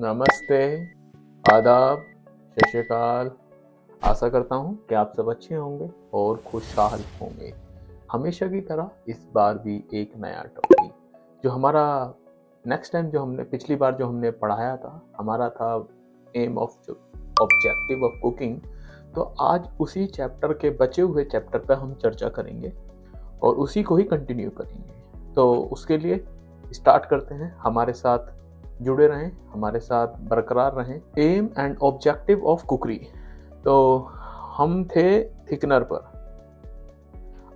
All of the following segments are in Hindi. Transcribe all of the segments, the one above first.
नमस्ते, आदाब, सत श्री अकाल। आशा करता हूँ कि आप सब अच्छे होंगे और खुशहाल होंगे। हमेशा की तरह इस बार भी एक नया टॉपिक जो हमारा नेक्स्ट टाइम जो हमने पिछली बार जो हमने पढ़ाया था, हमारा था aim of objective of cooking. तो आज उसी चैप्टर के बचे हुए चैप्टर पर हम चर्चा करेंगे और उसी को ही कंटिन्यू करेंगे। तो उसके लिए स्टार्ट करते हैं। हमारे साथ जुड़े रहें, हमारे साथ बरकरार रहें। एम एंड ऑब्जेक्टिव ऑफ कुकरी। तो हम थे थिकनर पर।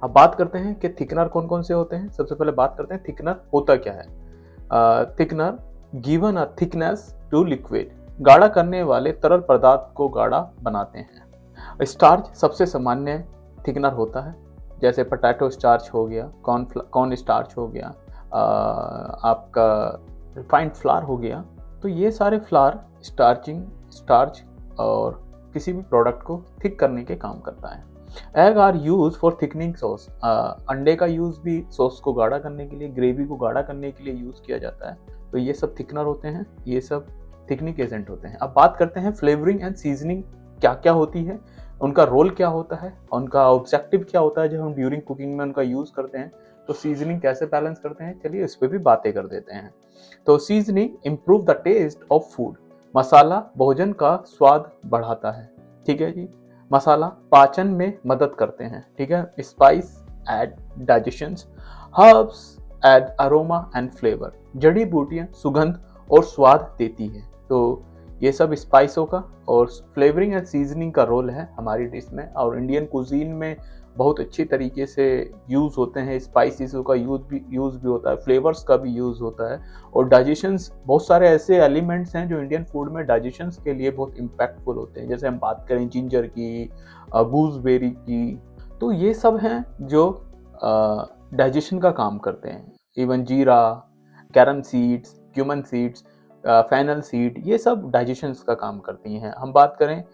अब बात करते हैं कि थिकनर कौन कौन से होते हैं। सबसे पहले बात करते हैं थिकनर होता क्या है। Thickener given a thickness to liquid, गाढ़ा करने वाले तरल पदार्थ को गाढ़ा बनाते हैं। स्टार्च सबसे सामान्य थिकनर होता है, जैसे पोटैटो स्टार्च हो गया, कॉर्न स्टार्च हो गया, आपका रिफाइंड फ्लावर हो गया। तो ये सारे फ्लावर स्टार्च और किसी भी प्रोडक्ट को थिक करने के काम करता है। Egg are use for thickening sauce, अंडे का यूज भी सॉस को गाढ़ा करने के लिए, ग्रेवी को गाढ़ा करने के लिए यूज किया जाता है। तो ये सब थिकनर होते हैं, ये सब थिकनिंग एजेंट होते हैं। अब बात करते हैं फ्लेवरिंग एंड सीजनिंग क्या क्या होती है, उनका रोल क्या होता है, उनका ऑब्जेक्टिव क्या होता है जब हम ड्यूरिंग कुकिंग में उनका यूज करते हैं। तो सीजनिंग कैसे बैलेंस करते हैं, चलिए इस पर भी बातें कर देते हैं। तो seasoning improve the taste of food, मसाला भोजन का स्वाद बढ़ाता है। ठीक है जी। मसाला पाचन में मदद करते हैं। ठीक है। Spice aid digestion, herbs aid aroma and flavour, जड़ी बूटियां सुगंध और स्वाद देती है। तो ये सब स्पाइसों का और फ्लेवरिंग एंड सीजनिंग का रोल है हमारी डिश में। और इंडियन कुजीन में बहुत अच्छी तरीके से यूज़ होते हैं। स्पाइसेस का यूज़ भी होता है, फ्लेवर्स का भी यूज़ होता है। और डाइजेशंस, बहुत सारे ऐसे एलिमेंट्स हैं जो इंडियन फूड में डाइजेशंस के लिए बहुत इम्पैक्टफुल होते हैं। जैसे हम बात करें जिंजर की, गूसबेरी की, तो ये सब हैं जो डाइजेशन का काम करते हैं। Even jeera, carom seeds, cumin seeds, fennel seed, ये सब डाइजेशन का काम करती हैं। हम बात करें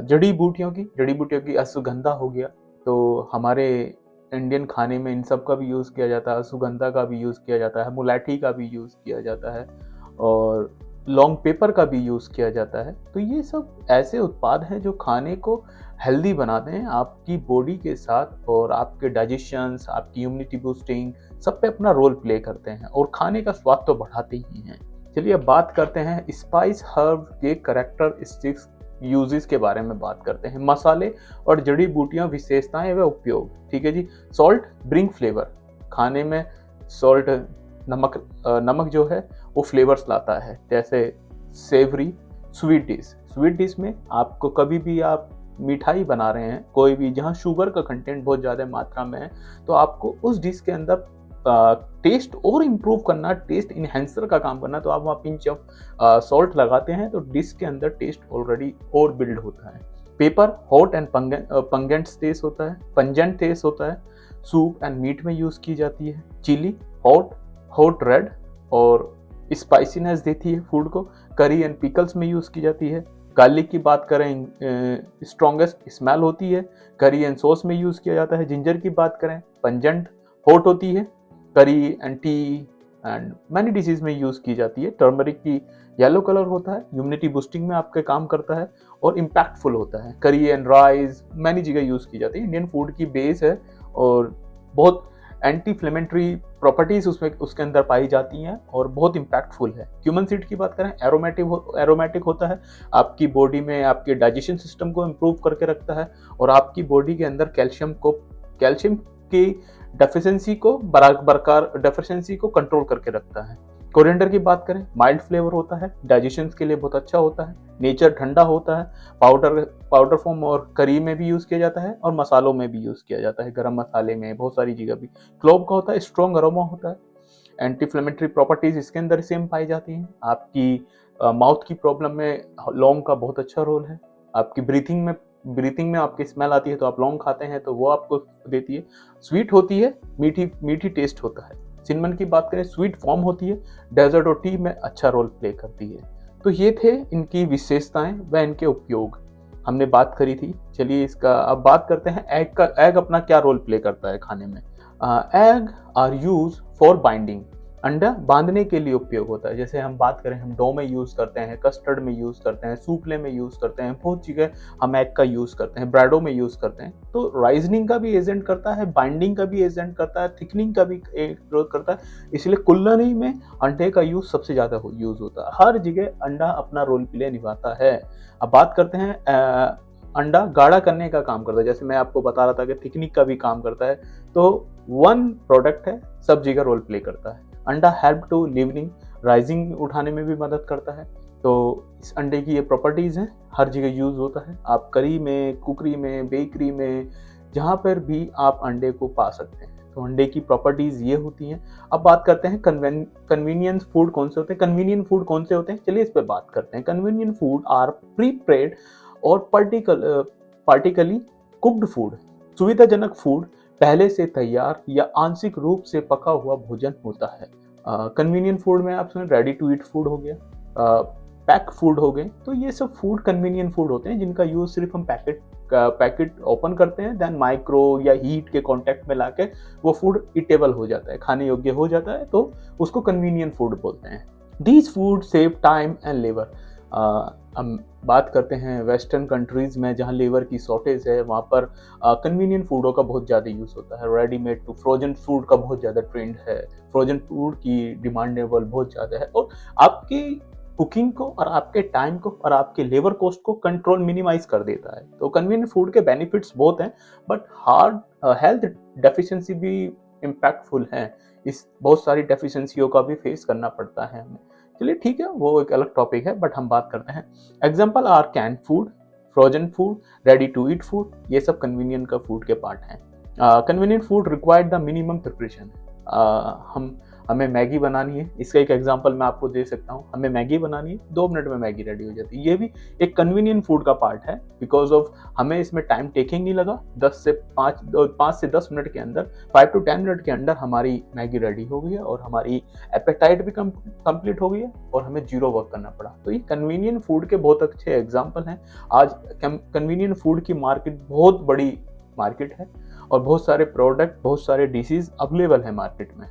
जड़ी बूटियों की अश्वगंधा हो गया। तो हमारे इंडियन खाने में इन सब का भी यूज़ किया जाता है, अश्वगंधा का भी यूज़ किया जाता है, मुलाठी का भी यूज़ किया जाता है और लॉन्ग पेपर का भी यूज़ किया जाता है। तो ये सब ऐसे उत्पाद हैं जो खाने को हेल्दी बनाते हैं आपकी बॉडी के साथ, और आपके डाइजेशंस, आपकी इम्यूनिटी बूस्टिंग सब पे अपना रोल प्ले करते हैं और खाने का स्वाद तो बढ़ाते ही हैं। चलिए अब बात करते हैं स्पाइस हर्ब के कैरेक्टरिस्टिक्स यूजेस के बारे में बात करते हैं। मसाले और जड़ी बूटियां, विशेषताएं व उपयोग। ठीक है जी। सॉल्ट ब्रिंग फ्लेवर, खाने में सॉल्ट, नमक जो है वो फ्लेवर्स लाता है। जैसे सेवरी स्वीट डिश में आपको कभी भी आप मिठाई बना रहे हैं कोई भी, जहाँ शुगर का कंटेंट बहुत ज़्यादा मात्रा में है, तो आपको उस डिश के अंदर टेस्ट और इम्प्रूव करना, टेस्ट इन्हेंसर का काम करना, तो आप वहाँ पिंच ऑफ सॉल्ट लगाते हैं तो डिश के अंदर टेस्ट ऑलरेडी और बिल्ड होता है। पेपर हॉट एंड पंगेंट टेस्ट होता है। सूप एंड मीट में यूज़ की जाती है। चिली हॉट रेड और स्पाइसीनेस देती है फूड को। करी एंड पिकल्स में यूज़ की जाती है। गार्लिक की बात करें, स्ट्रॉन्गेस्ट स्मेल होती है, करी एंड सॉस में यूज़ किया जाता है। जिंजर की बात करें, पंजेंट हॉट होती है, करी and T and many dishes में यूज़ की जाती है। टर्मरिक की येलो कलर होता है, इम्यूनिटी बूस्टिंग में आपके काम करता है और इम्पैक्टफुल होता है। करी एंड राइस मैनी जगह यूज़ की जाती है। इंडियन फूड की बेस है और बहुत एंटी फ्लेमेंट्री प्रॉपर्टीज उसके अंदर पाई जाती हैं और बहुत इम्पैक्टफुल है। क्यूमन सीड की बात करें, एरोमेटिक होता है, आपकी बॉडी में आपके डाइजेशन सिस्टम को इम्प्रूव करके रखता है और आपकी बॉडी के अंदर कैल्शियम की डेफिशिएंसी को कंट्रोल करके रखता है। कोरिएंडर की बात करें, माइल्ड फ्लेवर होता है, डाइजेशन के लिए बहुत अच्छा होता है, नेचर ठंडा होता है, पाउडर फॉर्म और करी में भी यूज किया जाता है और मसालों में भी यूज किया जाता है, गरम मसाले में, बहुत सारी जगह भी। क्लोव का होता है, स्ट्रॉन्ग अरोमा होता है। एंटी इन्फ्लेमेटरी प्रॉपर्टीज इसके अंदर सेम पाई जाती हैं। आपकी माउथ की प्रॉब्लम में लौंग का बहुत अच्छा रोल है। आपकी ब्रीथिंग में आपकी स्मेल आती है तो आप लौंग खाते हैं तो वो आपको देती है। स्वीट होती है, मीठी टेस्ट होता है। सिनेमन की बात करें, स्वीट फॉर्म होती है, डेजर्ट और टी में अच्छा रोल प्ले करती है। तो ये थे इनकी विशेषताएं व इनके उपयोग हमने बात करी थी। चलिए इसका अब बात करते हैं एग अपना क्या रोल प्ले करता है खाने में। Egg are use for binding, अंडा बांधने के लिए उपयोग होता है। जैसे हम बात करें, हम डो में यूज़ करते हैं, कस्टर्ड में यूज़ करते हैं, सूपले में यूज़ करते हैं, बहुत जगह हम एग का यूज़ करते हैं, ब्रेडो में यूज़ करते हैं। तो राइजनिंग का भी एजेंट करता है, बाइंडिंग का भी एजेंट करता है, थिकनिंग का भी एक करता है। इसलिए कुल्हनी में अंडे का यूज़ सबसे ज़्यादा यूज़ होता है। हर जगह अंडा अपना रोल प्ले निभाता है। अब बात करते हैं अंडा गाढ़ा करने का काम करता है। जैसे मैं आपको बता रहा था कि थिकनिंग का भी काम करता है। तो वन प्रोडक्ट है, सब जगह रोल प्ले करता है। अंडा हेल्प टू लिवनिंग, राइजिंग उठाने में भी मदद करता है। तो इस अंडे की ये प्रॉपर्टीज़ हैं, हर जगह यूज़ होता है। आप करी में, कुकरी में, बेकरी में, जहाँ पर भी आप अंडे को पा सकते हैं। तो अंडे की प्रॉपर्टीज़ ये होती हैं। अब बात करते हैं कन्वीनियंस फूड कौन से होते हैं। कन्वीनियंट फूड कौन से होते हैं, चलिए इस पर बात करते हैं। कन्वीनियंट फूड आर प्रीपेड और पार्टिकली कुक्ड फूड। सुविधाजनक फूड पहले से तैयार या आंशिक रूप से पका हुआ भोजन होता है। कन्वीनियंट फूड में आप सुने रेडी टू ईट फूड हो गया, पैक फूड हो गए। तो ये सब फूड कन्वीनियंट फूड होते हैं जिनका यूज सिर्फ हम पैकेट ओपन करते हैं, देन माइक्रो या हीट के कांटेक्ट में लाके वो फूड ईटेबल हो जाता है, खाने योग्य हो जाता है। तो उसको कन्वीनियंट फूड बोलते हैं। These food save time and labour. हम बात करते हैं वेस्टर्न कंट्रीज में जहाँ लेबर की शॉर्टेज है, वहाँ पर कन्वीनियंट फूडों का बहुत ज़्यादा यूज़ होता है। रेडीमेड टू फ्रोजन फूड का बहुत ज़्यादा ट्रेंड है। फ्रोजन फूड की डिमांडेबल बहुत ज़्यादा है और आपकी कुकिंग को और आपके टाइम को और आपके लेबर कॉस्ट को कंट्रोल मिनिमाइज कर देता है। तो कन्वीनियंट फूड के बेनिफिट्स बहुत हैं, बट हार्ड हेल्थ डेफिशिएंसी भी इम्पैक्टफुल हैं। इस बहुत सारी डेफिशिएंसियों का भी फेस करना पड़ता है हमें। चलिए ठीक है, वो एक अलग टॉपिक है, बट हम बात करते हैं। Example are can food, frozen food, ready to eat food, ये सब कन्वीनियंट का फूड के पार्ट हैं। Convenient food required the minimum preparation. हमें मैगी बनानी है, इसका एक एग्जांपल मैं आपको दे सकता हूँ। हमें मैगी बनानी है, 2 मिनट में मैगी रेडी हो जाती है। ये भी एक कन्वीनियंट फूड का पार्ट है, बिकॉज ऑफ हमें इसमें टाइम टेकिंग नहीं लगा। 5 से 10 मिनट के अंदर, 5 to 10 मिनट के अंदर हमारी मैगी रेडी हो गई है और हमारी एपेटाइट भी कंप्लीट हो गई है और हमें जीरो वर्क करना पड़ा। तो ये कन्वीनियंट फूड के बहुत अच्छे एग्जाम्पल हैं। आज कन्वीनियंट फूड की मार्केट बहुत बड़ी मार्केट है और बहुत सारे प्रोडक्ट, बहुत सारे डिशेज अवेलेबल है मार्केट में।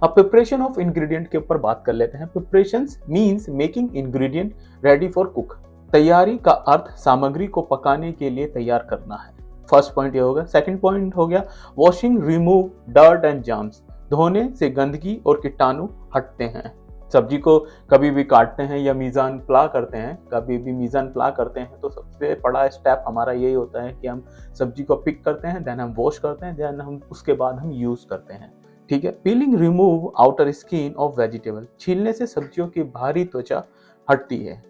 अब प्रिपरेशन ऑफ इंग्रेडिएंट के ऊपर बात कर लेते हैं। Preparations means making ingredient ready for cook. तैयारी का अर्थ सामग्री को पकाने के लिए तैयार करना है। फर्स्ट पॉइंट ये होगा। सेकंड पॉइंट हो गया washing remove dirt and germs. धोने से गंदगी और कीटाणु हटते हैं। सब्जी को कभी भी काटते हैं या मीज़ान प्ला करते हैं, तो सबसे बड़ा स्टेप हमारा यही होता है कि हम सब्जी को पिक करते हैं, देन हम वॉश करते हैं, देन हम उसके बाद हम यूज़ करते हैं। ठीक है। Peeling remove outer skin of vegetable. छीलने से सब्जियों की बाहरी त्वचा हटती है।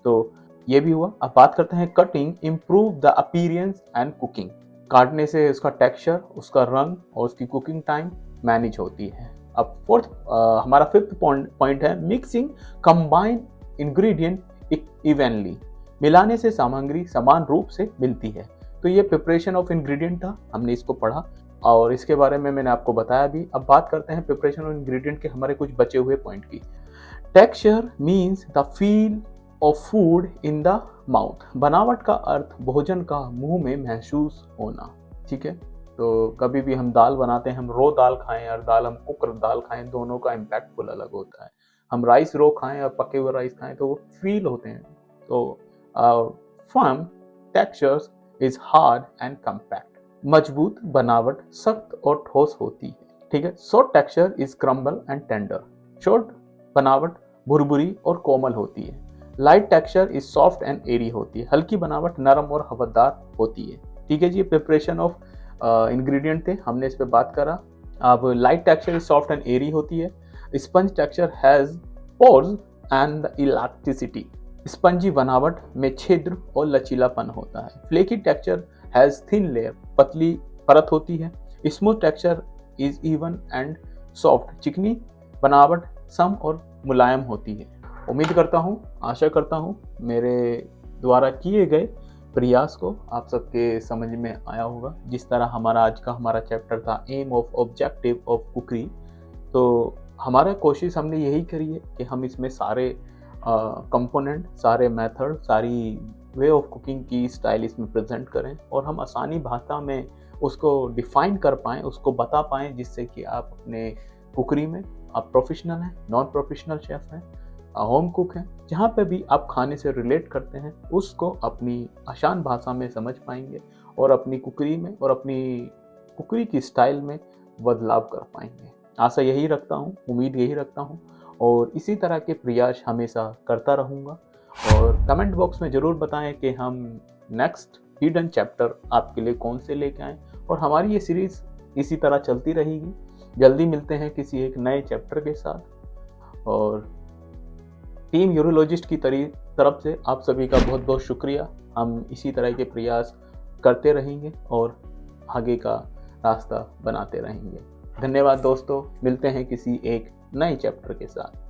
तो ये भी हुआ। अब बात करते हैं cutting improve the appearance and cooking. काटने से उसका टेक्सचर, उसका रंग और उसकी कुकिंग टाइम मैनेज होती है। अब हमारा फिफ्थ पॉइंट है मिक्सिंग कंबाइन इंग्रेडिएंट इवनली। मिलाने से सामग्री समान रूप से मिलती है। तो ये प्रिपरेशन ऑफ इंग्रेडिएंट था, हमने इसको पढ़ा और इसके बारे में मैंने आपको बताया भी। अब बात करते हैं प्रिपरेशन ऑफ इंग्रेडिएंट के हमारे कुछ बचे हुए पॉइंट की। Texture means the feel of food in the mouth. बनावट का अर्थ भोजन का मुंह में महसूस होना। ठीक है। तो कभी भी हम दाल बनाते हैं, हम रो दाल खाएं और हम कुकर दाल खाएं, दोनों का इम्पैक्टफुल अलग होता है। हम राइस रो खाएं और पके हुए राइस खाएं तो वो फील होते हैं। तो firm textures is hard and compact. मजबूत बनावट सख्त और ठोस होती है। ठीक है। Soft texture is crumble and tender. Short बनावट भुरभुरी और कोमल होती है। Light texture is soft and airy होती है। हल्की बनावट नरम और हवादार होती है। ठीक है जी, प्रिपरेशन ऑफ इंग्रेडिएंट थे, हमने इस पे बात करा। अब light texture is soft and airy होती है। Sponge texture has pores and elasticity. Spongy बनावट में छिद्र और लचीलापन होता है। Flaky texture has thin layer, पतली परत होती है। Smooth texture is even and soft. चिकनी बनावट सम और मुलायम होती है। उम्मीद करता हूँ, आशा करता हूँ मेरे द्वारा किए गए प्रयास को आप सबके समझ में आया होगा। जिस तरह आज का हमारा चैप्टर था एम ऑफ ऑब्जेक्टिव ऑफ कुकरी, तो हमारा कोशिश हमने यही करी है कि हम इसमें सारे कंपोनेंट, सारे मेथड, सारी वे ऑफ कुकिंग की स्टाइल इसमें प्रेजेंट करें और हम आसानी भाषा में उसको डिफाइन कर पाएँ, उसको बता पाएँ, जिससे कि आप अपने कुकरी में आप प्रोफेशनल हैं, नॉन प्रोफेशनल शेफ़ हैं, होम कुक हैं, जहाँ पे भी आप खाने से रिलेट करते हैं उसको अपनी आसान भाषा में समझ पाएंगे और अपनी कुकरी में और अपनी कुकरी की स्टाइल में बदलाव कर पाएंगे। आशा यही रखता हूँ, उम्मीद यही रखता हूँ और इसी तरह के प्रयास हमेशा करता रहूँगा। और कमेंट बॉक्स में ज़रूर बताएं कि हम नेक्स्ट हिडन चैप्टर आपके लिए कौन से लेके आएँ और हमारी ये सीरीज़ इसी तरह चलती रहेगी। जल्दी मिलते हैं किसी एक नए चैप्टर के साथ और टीम यूरोलॉजिस्ट की तरफ से आप सभी का बहुत बहुत शुक्रिया। हम इसी तरह के प्रयास करते रहेंगे और आगे का रास्ता बनाते रहेंगे। धन्यवाद दोस्तों, मिलते हैं किसी एक नए चैप्टर के साथ।